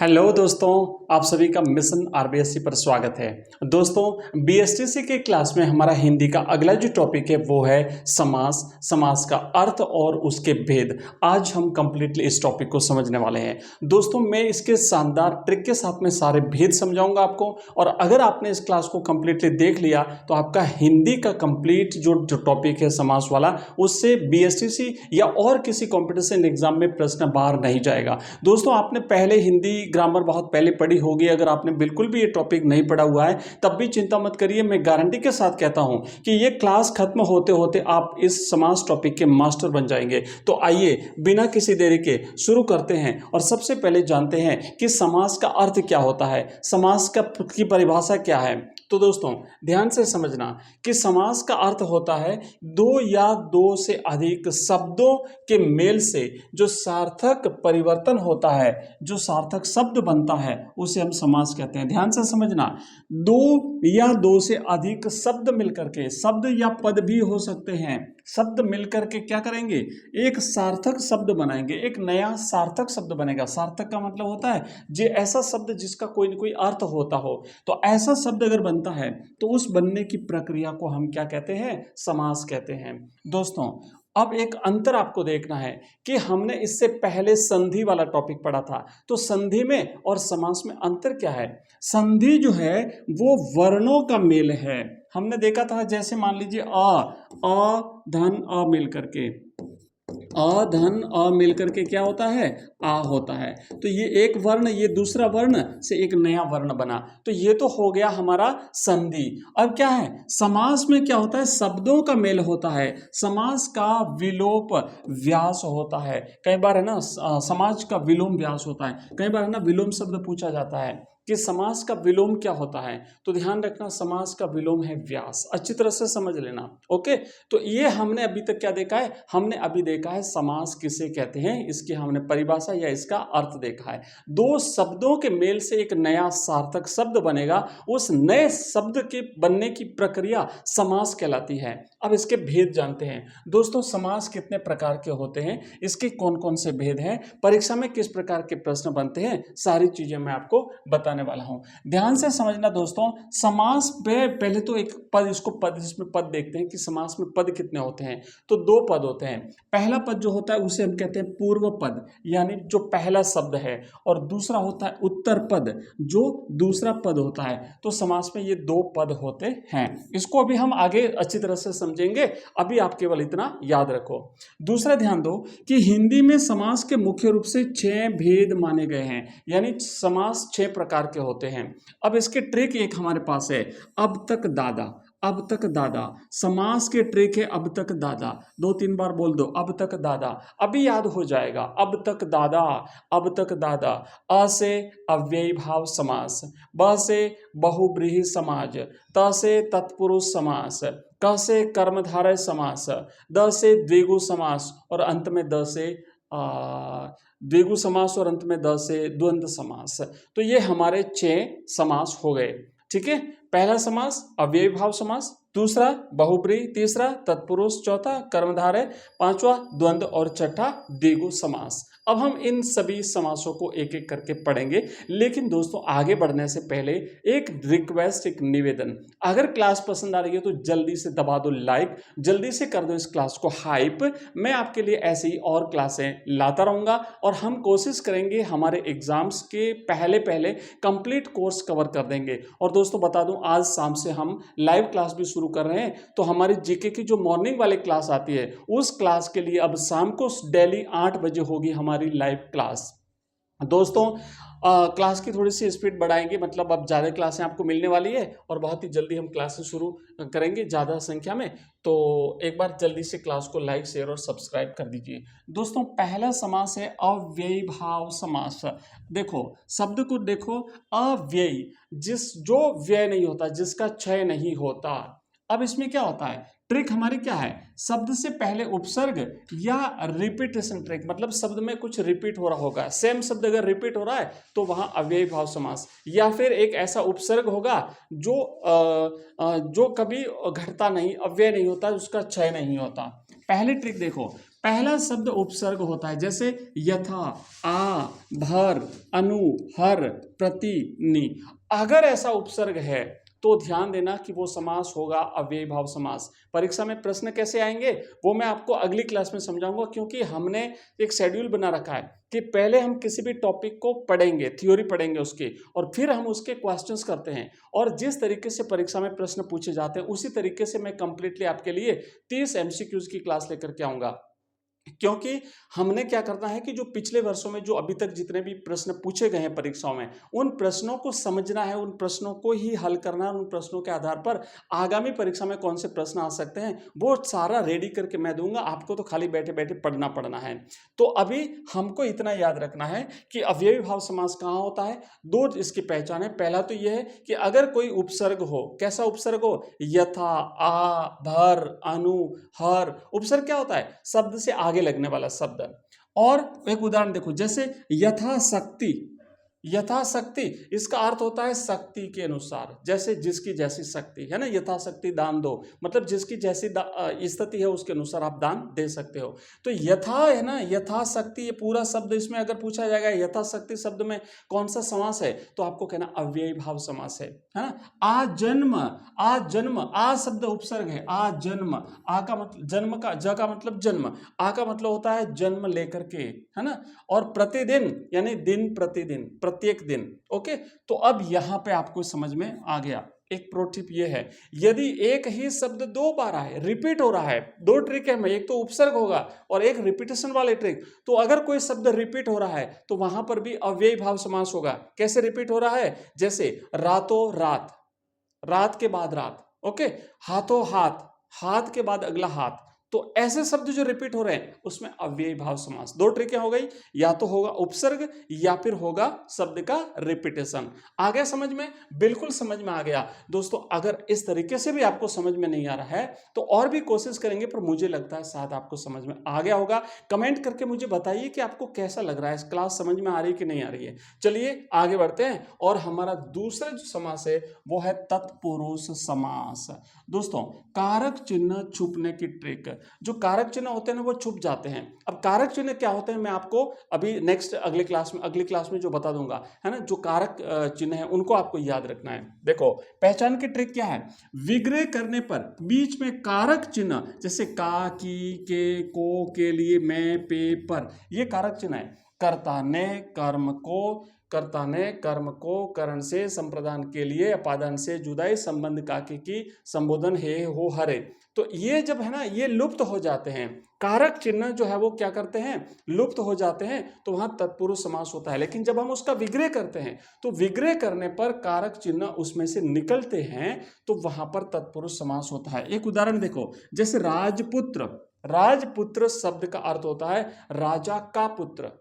Hello दोस्तों, आप सभी का मिशन आरबीएससी पर स्वागत है। दोस्तों, बीएसटीसी के क्लास में हमारा हिंदी का अगला जो टॉपिक है वो है समास, समास का अर्थ और उसके भेद। आज हम कंप्लीटली इस टॉपिक को समझने वाले हैं। दोस्तों, मैं इसके शानदार ट्रिक के साथ में सारे भेद समझाऊंगा आपको, और अगर आपने इस क्लास को कंप्लीटली देख लिया तो आपका हिंदी का कंप्लीट जो टॉपिक है समास वाला, उससे बीएसटीसी या और किसी कॉम्पिटिशन एग्जाम में प्रश्न बाहर नहीं जाएगा। दोस्तों, आपने पहले हिंदी ग्रामर बहुत पहले पढ़ी होगी। अगर आपने बिल्कुल भी ये टॉपिक नहीं पढ़ा हुआ है तब भी चिंता मत करिए, मैं गारंटी के साथ कहता हूं कि ये क्लास खत्म होते होते आप इस समास टॉपिक के मास्टर बन जाएंगे। तो आइए बिना किसी देरी के शुरू करते हैं और सबसे पहले जानते हैं कि समास का अर्थ क्या होता है, समास की परिभाषा क्या है। तो दोस्तों, ध्यान से समझना कि समास का अर्थ होता है दो या दो से अधिक शब्दों के मेल से जो सार्थक परिवर्तन होता है, जो सार्थक शब्द बनता है, उसे हम समास कहते हैं। ध्यान से समझना, दो या दो से अधिक शब्द मिलकर के, शब्द या पद भी हो सकते हैं, शब्द मिलकर के क्या करेंगे, एक सार्थक शब्द बनाएंगे, एक नया सार्थक शब्द बनेगा। सार्थक का मतलब होता है जो ऐसा शब्द जिसका कोई न कोई अर्थ होता हो। तो ऐसा शब्द अगर बनता है तो उस बनने की प्रक्रिया को हम क्या कहते हैं, समास कहते हैं। दोस्तों, अब एक अंतर आपको देखना है कि हमने इससे पहले संधि वाला टॉपिक पढ़ा था, तो संधि में और समास में अंतर क्या है। संधि जो है वो वर्णों का मेल है। हमने देखा था, जैसे मान लीजिए अ धन अ मिल करके, अ धन अ मिल करके क्या होता है, आ होता है। तो ये एक वर्ण, ये दूसरा वर्ण से एक नया वर्ण बना, तो ये तो हो गया हमारा संधि। अब क्या है, समास में क्या होता है, शब्दों का मेल होता है, समास का विलोप व्यास होता है। कई बार है ना समाज का विलोम व्यास होता है, कई बार है ना विलोम शब्द पूछा जाता है कि समास का विलोम क्या होता है। तो ध्यान रखना, समास का विलोम है व्यास। अच्छी तरह से समझ लेना। ओके, तो ये हमने अभी तक क्या देखा है, हमने अभी देखा है समास किसे कहते हैं, इसकी हमने परिभाषा या इसका अर्थ देखा है। दो शब्दों के मेल से एक नया सार्थक शब्द बनेगा, उस नए शब्द के बनने की प्रक्रिया समास कहलाती है। अब इसके भेद जानते हैं। दोस्तों, समास कितने प्रकार के होते हैं, इसके कौन कौन से भेद हैं, परीक्षा में किस प्रकार के प्रश्न बनते हैं, सारी चीजें मैं आपको बताने वाला हूं। ध्यान से समझना दोस्तों, समास पे पहले तो एक पद, इसको पद, इसमें पद देखते हैं कि समास में पद कितने होते हैं। तो दो पद होते हैं। पहला पद जो होता है उसे हम कहते हैं पूर्व पद, यानी जो पहला शब्द है, और दूसरा होता है उत्तर पद, जो दूसरा पद होता है। तो समास में ये दो पद होते हैं। इसको अभी हम आगे अच्छी तरह से समझेंगे, अभी आप केवल इतना याद रखो। दूसरा ध्यान दो कि हिंदी में समास के मुख्य रूप से 6 भेद माने गए हैं, यानी समास 6 प्रकार के होते हैं। अब इसके ट्रिक एक हमारे पास है, अब तक दादा। अब तक दादा, समास के ट्रिक है अब तक दादा। 2-3 बार बोल दो, अब तक दादा, अभी याद हो जाएगा। अब तक दादा, अब तक दादा। अ से अव्ययी भाव समास, ब से बहुब्रीहि समाज, त से तत्पुरुष समास, क से कर्मधारय समास, द से द्विगु समास, और अंत में द से द्विगु समास, और अंत में द से द्वंद्व समास। तो ये हमारे 6 समास हो गए। ठीक है, पहला समास अव्ययी भाव समास, दूसरा बहुब्रीहि, तीसरा तत्पुरुष, चौथा कर्मधारय, पांचवा द्वंद्व, और छठा द्विगु समास। अब हम इन सभी समासों को एक एक करके पढ़ेंगे, लेकिन दोस्तों आगे बढ़ने से पहले एक रिक्वेस्ट, एक निवेदन, अगर क्लास पसंद आ रही है तो जल्दी से दबा दो लाइक, जल्दी से कर दो इस क्लास को हाइप। मैं आपके लिए ऐसे ही और क्लासें लाता रहूंगा, और हम कोशिश करेंगे हमारे एग्जाम्स के पहले पहले कंप्लीट कोर्स कवर कर देंगे। और दोस्तों बता दूं, आज शाम से हम लाइव क्लास भी शुरू कर रहे हैं, तो हमारी जीके की जो मॉर्निंग वाली क्लास आती है उस क्लास के लिए अब शाम को डेली 8 बजे होगी हमारी लाइव क्लास। दोस्तों, क्लास की थोड़ी सी स्पीड बढ़ाएंगे, मतलब अब ज़्यादा क्लासें आपको मिलने वाली है, और बहुत ही जल्दी हम क्लासेस शुरू करेंगे ज़्यादा संख्या में। तो एक बार जल्दी से क्लास को लाइक, शेयर और सब्सक्राइब कर दीजिए। दोस्तों, पहला समास है अव्ययी भाव समास। देखो शब्द को देखो, अव्ययी, जो व्यय नहीं होता, जिसका क्षय नहीं होता। अब इसमें क्या होता है, ट्रिक हमारी क्या है, शब्द से पहले उपसर्ग या रिपीटेशन ट्रिक, मतलब शब्द में कुछ रिपीट हो रहा होगा, सेम शब्द अगर रिपीट हो रहा है तो वहां अव्ययी भाव समास, या फिर एक ऐसा उपसर्ग होगा जो कभी घटता नहीं, अव्यय नहीं होता, उसका क्षय नहीं होता। पहली ट्रिक देखो, पहला शब्द उपसर्ग होता है, जैसे यथा, आ, भर, अनु, हर, प्रति, नि। अगर ऐसा उपसर्ग है तो ध्यान देना कि वो समास होगा अव्ययी भाव समास। परीक्षा में प्रश्न कैसे आएंगे वो मैं आपको अगली क्लास में समझाऊंगा, क्योंकि हमने एक शेड्यूल बना रखा है कि पहले हम किसी भी टॉपिक को पढ़ेंगे, थ्योरी पढ़ेंगे उसकी, और फिर हम उसके क्वेश्चंस करते हैं। और जिस तरीके से परीक्षा में प्रश्न पूछे जाते हैं उसी तरीके से मैं कंप्लीटली आपके लिए 30 एमसीक्यूज की क्लास लेकर के आऊंगा। क्योंकि हमने क्या करना है कि जो पिछले वर्षों में जो अभी तक जितने भी प्रश्न पूछे गए हैं परीक्षाओं में, उन प्रश्नों को समझना है, उन प्रश्नों को ही हल करना है। उन प्रश्नों के आधार पर आगामी परीक्षा में कौन से प्रश्न आ सकते हैं वो सारा रेडी करके मैं दूंगा आपको, तो खाली बैठे बैठे पढ़ना है। तो अभी हमको इतना याद रखना है कि अव्ययी भाव समास कहाँ होता है। दो इसकी पहचान है। पहला तो यह है कि अगर कोई उपसर्ग हो, कैसा उपसर्ग हो, यथा, आ, भर, अनु, हर। उपसर्ग क्या होता है, शब्द से आगे लगने वाला शब्द। और एक उदाहरण देखो, जैसे यथाशक्ति। यथाशक्ति इसका अर्थ होता है शक्ति के अनुसार, जैसे जिसकी जैसी शक्ति है ना, यथाशक्ति दान दो, मतलब जिसकी जैसी स्थिति है उसके अनुसार आप दान दे सकते हो। तो यथा है ना, यथाशक्ति, ये पूरा शब्द इसमें अगर पूछा जाएगा यथाशक्ति शब्द में कौन सा समास है, तो आपको कहना अव्ययी भाव समास है ना। आजन्म, आजन्म, आ शब्द उपसर्ग है, आजन्म। आ का मतलब जन्म का, ज का मतलब जन्म, आ का मतलब होता है जन्म लेकर के, है ना। और प्रतिदिन यानी दिन प्रतिदिन, प्रत्येक दिन। ओके, तो अब यहां पे आपको समझ में आ गया। एक प्रो टिप ये है, यदि एक ही शब्द दो बार आए, रिपीट हो रहा है, दो ट्रिक है, एक तो उपसर्ग होगा और एक रिपीटेशन वाले ट्रिक। तो अगर कोई शब्द रिपीट हो रहा है तो वहां पर भी अव्ययी भाव समास होगा। कैसे रिपीट हो रहा है, जैसे रातों रात, रात के बाद रात। ओके, हाथों हाथ, हाथ के बाद अगला हाथ। तो ऐसे शब्द जो रिपीट हो रहे हैं उसमें अव्ययी भाव समास। दो ट्रिकें हो गई, या तो होगा उपसर्ग या फिर होगा शब्द का रिपीटेशन। आ गया समझ में, बिल्कुल समझ में आ गया दोस्तों। अगर इस तरीके से भी आपको समझ में नहीं आ रहा है तो और भी कोशिश करेंगे, पर मुझे लगता है शायद आपको समझ में आ गया होगा। कमेंट करके मुझे बताइए कि आपको कैसा लग रहा है, क्लास समझ में आ रही है कि नहीं आ रही है। चलिए आगे बढ़ते हैं, और हमारा दूसरा जो समास है वो है तत्पुरुष समास। दोस्तों, कारक चिन्ह छुपने की ट्रिक, जो कारक चिन्ह होते हैं ना वो छुप जाते हैं। अब कारक चिन्ह क्या होते हैं मैं आपको अभी नेक्स्ट अगली क्लास में जो बता दूंगा, है ना। जो कारक चिन्ह है उनको आपको याद रखना है। देखो, पहचान की ट्रिक क्या है, विग्रह करने पर बीच में कारक चिन्ह, जैसे का, की, के, को, के लिए, मैं, पे, पर, ये कारक चिन्ह है। कर्ता ने कर्म को, कर्ता ने कर्म को, करण से, संप्रदान के लिए, अपादान से, जुदाई, संबंध काके की, संबोधन हे, हो, हरे। तो ये जब है ना ये लुप्त हो जाते हैं, कारक चिन्ह जो है वो क्या करते हैं, लुप्त हो जाते हैं, तो वहां तत्पुरुष समास होता है। लेकिन जब हम उसका विग्रह करते हैं तो विग्रह करने पर कारक चिन्ह उसमें से निकलते हैं, तो वहां पर तत्पुरुष समास होता है। एक उदाहरण देखो, जैसे राजपुत्र। राजपुत्र शब्द का अर्थ होता है राजा का पुत्र।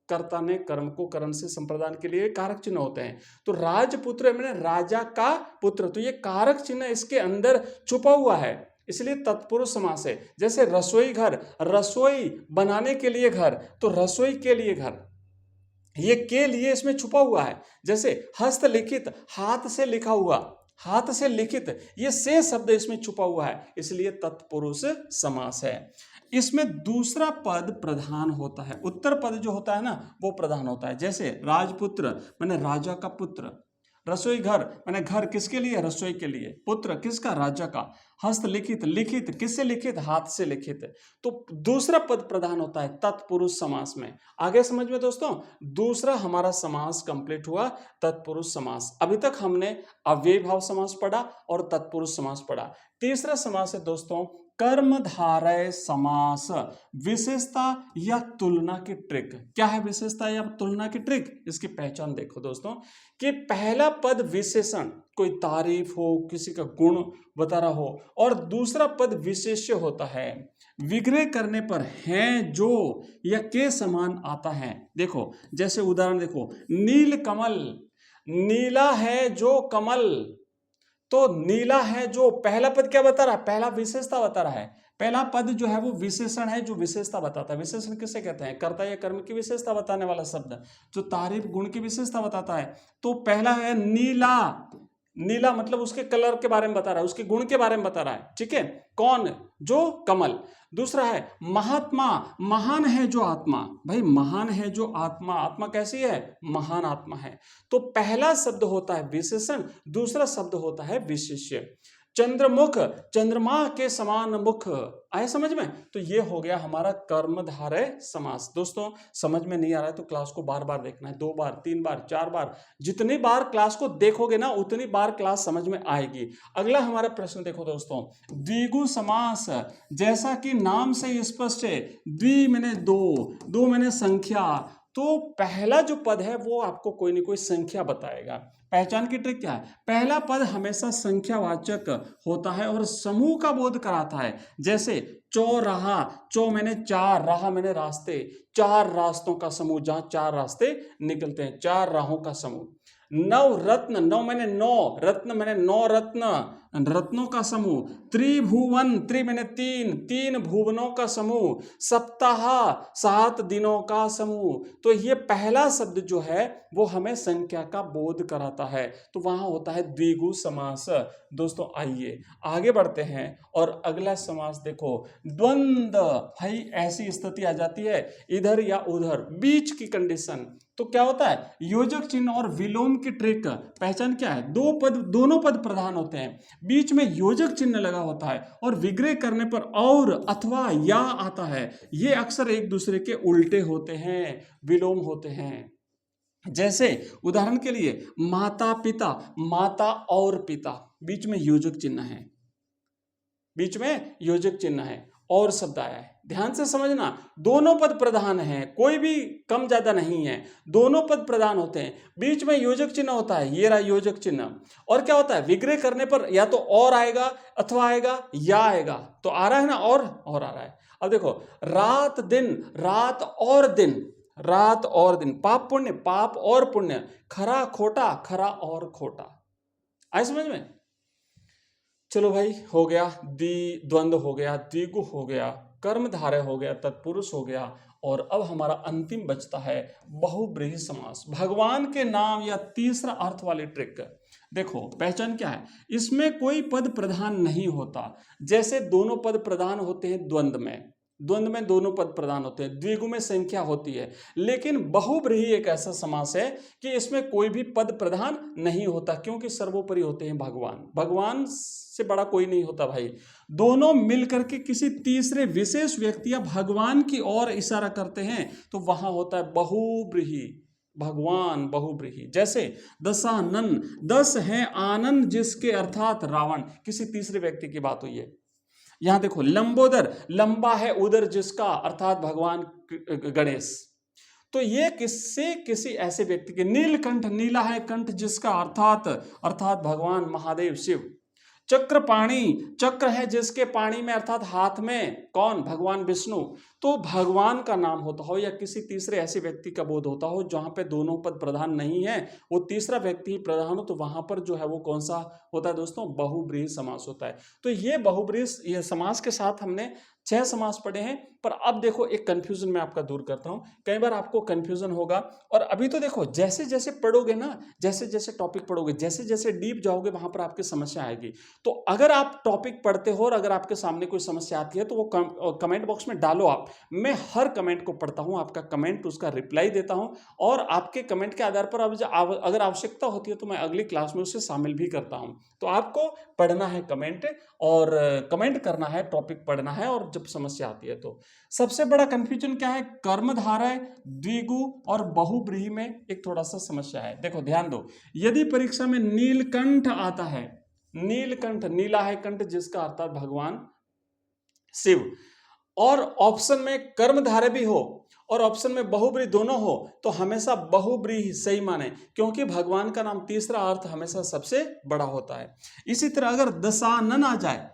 कर्ता ने कर्म को, करण से, संप्रदान के लिए कारक चिन्ह होते हैं। तो राजपुत्र मैंने राजा का पुत्र, तो ये कारक चिन्ह इसके अंदर छुपा हुआ है, इसलिए तत्पुरुष समास है। जैसे रसोई घर, रसोई बनाने के लिए घर, तो रसोई के लिए घर, ये के लिए इसमें छुपा हुआ है। जैसे हस्तलिखित, हाथ से लिखा हुआ, हाथ से लिखित, ये से शब्द इसमें छुपा हुआ है, इसलिए तत्पुरुष समास है। इसमें दूसरा पद प्रधान होता है, उत्तर पद जो होता है ना वो प्रधान होता है। जैसे राजपुत्र माने राजा का पुत्र, रसोई घर माने घर किसके लिए, रसोई के लिए, पुत्र किसका, राजा का, हस्तलिखित, लिखित किससे लिखित, हाथ से लिखित। तो दूसरा पद प्रधान होता है तत्पुरुष समास में। आगे समझ में दोस्तों, दूसरा हमारा समास कंप्लीट हुआ, तत्पुरुष समास। अभी तक हमने अव्ययी भाव समास पढ़ा और तत्पुरुष समास पढ़ा। तीसरा समास है दोस्तों कर्मधारय समास। विशेषता या तुलना की ट्रिक, क्या है विशेषता या तुलना की ट्रिक, इसकी पहचान देखो दोस्तों, कि पहला पद विशेषण, कोई तारीफ हो, किसी का गुण बता रहा हो, और दूसरा पद विशेष्य होता है। विग्रह करने पर हैं जो या के समान आता है। देखो, जैसे उदाहरण देखो, नील कमल, नीला है जो कमल, तो नीला है जो, पहला पद क्या बता रहा है, पहला विशेषता बता रहा है। पहला पद जो है वो विशेषण है जो विशेषता बताता है। विशेषण किसे कहते हैं, कर्ता या कर्म की विशेषता बताने वाला शब्द, जो तारीफ गुण की विशेषता बताता है। तो पहला है नीला, नीला मतलब उसके कलर के बारे में बता रहा है, उसके गुण के बारे में बता रहा है, ठीक है, कौन, जो कमल। दूसरा है महात्मा, महान है जो आत्मा। भाई महान है जो आत्मा, आत्मा कैसी है? महान आत्मा है। तो पहला शब्द होता है विशेषण, दूसरा शब्द होता है विशेष्य। चंद्रमुख, चंद्रमा के समान मुख, आए समझ में? तो ये हो गया हमारा कर्मधारय समास। दोस्तों समझ में नहीं आ रहा है तो क्लास को बार बार देखना है, 2 बार 3 बार 4 बार, जितनी बार क्लास को देखोगे ना उतनी बार क्लास समझ में आएगी। अगला हमारा प्रश्न देखो दोस्तों, द्विगु समास, जैसा कि नाम से स्पष्ट है, द्वि मैंने दो, दो मैंने संख्या, तो पहला जो पद है वो आपको कोई ना कोई संख्या बताएगा। पहचान की ट्रिक क्या है? पहला पद हमेशा संख्यावाचक होता है और समूह का बोध कराता है। जैसे चौराहा, चौ मैंने चार, राह मैंने रास्ते, चार रास्तों का समूह, जहां 4 रास्ते निकलते हैं, 4 राहों का समूह। नव रत्न, नौ मैंने 9, रत्न मैंने 9 रत्न, रत्नों का समूह। त्रिभुवन, त्रि मैंने 3, 3 भुवनों का समूह। सप्ताह, 7 दिनों का समूह। तो ये पहला शब्द जो है वो हमें संख्या का बोध कराता है, तो वहां होता है द्विगु समास। दोस्तों आइए आगे बढ़ते हैं और अगला समास देखो, द्वंद्व। भाई ऐसी स्थिति आ जाती है इधर या उधर, बीच की कंडीशन, तो क्या होता है? योजक चिन्ह और विलोम की ट्रिक। पहचान क्या है? दोनों पद प्रधान होते हैं, बीच में योजक चिन्ह लगा होता है और विग्रह करने पर और अथवा या आता है। ये अक्सर एक दूसरे के उल्टे होते हैं, विलोम होते हैं। जैसे उदाहरण के लिए माता पिता, माता और पिता, बीच में योजक चिन्ह है, बीच में योजक चिन्ह है और शब्द आया है। ध्यान से समझना, दोनों पद प्रधान हैं, कोई भी कम ज्यादा नहीं है, दोनों पद प्रधान होते हैं, बीच में योजक चिन्ह होता है, ये रहा योजक चिन्ह। और क्या होता है? विग्रह करने पर या तो और आएगा अथवा आएगा या आएगा, तो आ रहा है ना, और आ रहा है। अब देखो रात दिन, रात और दिन, रात और दिन, पाप पुण्य, पाप और पुण्य, खरा खोटा, खरा और खोटा। आए समझ में? चलो भाई, हो गया द्वंद्व, हो गया द्विगु, हो गया कर्मधारय, हो गया तत्पुरुष, हो गया। और अब हमारा अंतिम बचता है बहुब्रीहि समास, भगवान के नाम या तीसरा अर्थ वाली ट्रिक। देखो पहचान क्या है? इसमें कोई पद प्रधान नहीं होता, जैसे दोनों पद प्रधान होते हैं द्वंद्व में, द्वंद्व में दोनों पद प्रधान होते हैं, द्विगु में संख्या होती है। लेकिन बहुब्रीहि एक ऐसा समास है कि इसमें कोई भी पद प्रधान नहीं होता, क्योंकि सर्वोपरि होते हैं भगवान, भगवान से बड़ा कोई नहीं होता भाई। दोनों मिलकर के किसी तीसरे विशेष व्यक्ति या भगवान की ओर इशारा करते हैं, तो वहां होता है बहुब्रीहि, भगवान बहुब्रीहि। जैसे दशानन, 10 है आनंद जिसके, अर्थात रावण, किसी तीसरे व्यक्ति की बात हुई है। यहां देखो लंबोदर, लंबा है उदर जिसका, अर्थात भगवान गणेश। तो ये किसी ऐसे व्यक्ति के। नीलकंठ, नीला है कंठ जिसका, अर्थात भगवान महादेव शिव। चक्रपाणी, चक्र है जिसके पाणी में, अर्थात हाथ में, कौन? भगवान विष्णु। तो भगवान का नाम होता हो या किसी तीसरे ऐसे व्यक्ति का बोध होता हो जहां पे दोनों पद प्रधान नहीं है, वो तीसरा व्यक्ति ही प्रधान हो, तो वहां पर जो है वो कौन सा होता है दोस्तों? बहुब्रीहि समास होता है। तो ये बहुब्रीहि, ये समास के साथ हमने 6 समास पढ़े हैं। पर अब देखो एक कंफ्यूजन मैं आपका दूर करता हूं, कई बार आपको कंफ्यूजन होगा। और अभी तो देखो जैसे जैसे पढ़ोगे ना, जैसे जैसे टॉपिक पढ़ोगे, जैसे जैसे डीप जाओगे, वहां पर आपकी समस्या आएगी। तो अगर आप टॉपिक पढ़ते हो और अगर आपके सामने कोई समस्या आती है तो वो कमेंट बॉक्स में डालो आप, मैं हर कमेंट को पढ़ता हूं, आपका कमेंट, उसका रिप्लाई देता हूं। और आपके कमेंट के आधार पर अगर आवश्यकता होती है तो मैं अगली क्लास में उसे शामिल भी करता हूं। तो आपको पढ़ना है कमेंट, और कमेंट करना है, टॉपिक पढ़ना है, और जब समस्या आती है तो। सबसे बड़ा कंफ्यूजन क्या है? कर्मधारय, द्विगु और बहुब्रीहि में एक थोड़ा सा समस्या है। देखो ध्यान दो, यदि परीक्षा में नीलकंठ आता है, नीलकंठ, नीला है कंठ जिसका, अर्थात भगवान शिव, और ऑप्शन में कर्मधारय भी हो और ऑप्शन में बहुब्रीहि दोनों हो, तो हमेशा बहुब्रीहि सही माने, क्योंकि भगवान का नाम तीसरा अर्थ हमेशा सबसे बड़ा होता है। इसी तरह अगर दशानन आ जाए,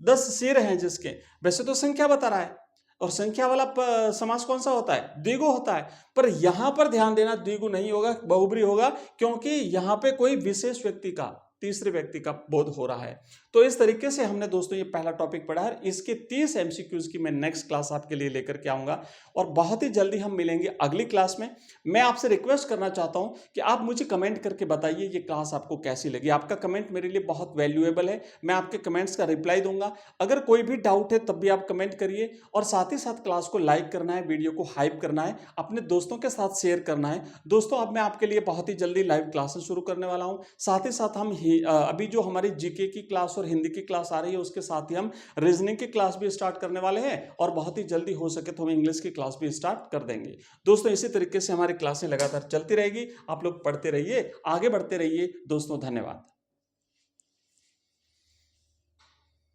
10 सिर हैं जिसके, वैसे तो संख्या बता रहा है, और संख्या वाला समास कौन सा होता है? द्विगु होता है। पर यहां पर ध्यान देना, द्विगु नहीं होगा, बहुब्रीहि होगा, क्योंकि यहां पे कोई विशेष व्यक्ति का, तीसरे व्यक्ति का बोध हो रहा है। तो इस तरीके से हमने दोस्तों ये पहला टॉपिक पढ़ा है। इसके 30 एमसीक्यूज की मैं नेक्स्ट क्लास आपके लिए लेकर के आऊंगा और बहुत ही जल्दी हम मिलेंगे अगली क्लास में। मैं आपसे रिक्वेस्ट करना चाहता हूं कि आप मुझे कमेंट करके बताइए ये क्लास आपको कैसी लगी। आपका कमेंट मेरे लिए बहुत वैल्यूएबल है, मैं आपके कमेंट्स का रिप्लाई दूंगा। अगर कोई भी डाउट है तब भी आप कमेंट करिए और साथ ही साथ क्लास को लाइक करना है, वीडियो को हाइप करना है, अपने दोस्तों के साथ शेयर करना है। दोस्तों अब मैं आपके लिए बहुत ही जल्दी लाइव क्लासेस शुरू करने वाला हूं। साथ ही साथ हम अभी जो हमारी जीके की क्लास और हिंदी की क्लास आ रही है उसके साथ ही हम रीजनिंग की क्लास भी स्टार्ट करने वाले हैं और बहुत ही जल्दी हो सके तो हम इंग्लिश की क्लास भी स्टार्ट कर देंगे। दोस्तों इसी तरीके से हमारी क्लासें लगातार चलती रहेगी। आप लोग पढ़ते रहिए, आगे बढ़ते रहिए। दोस्तों धन्यवाद।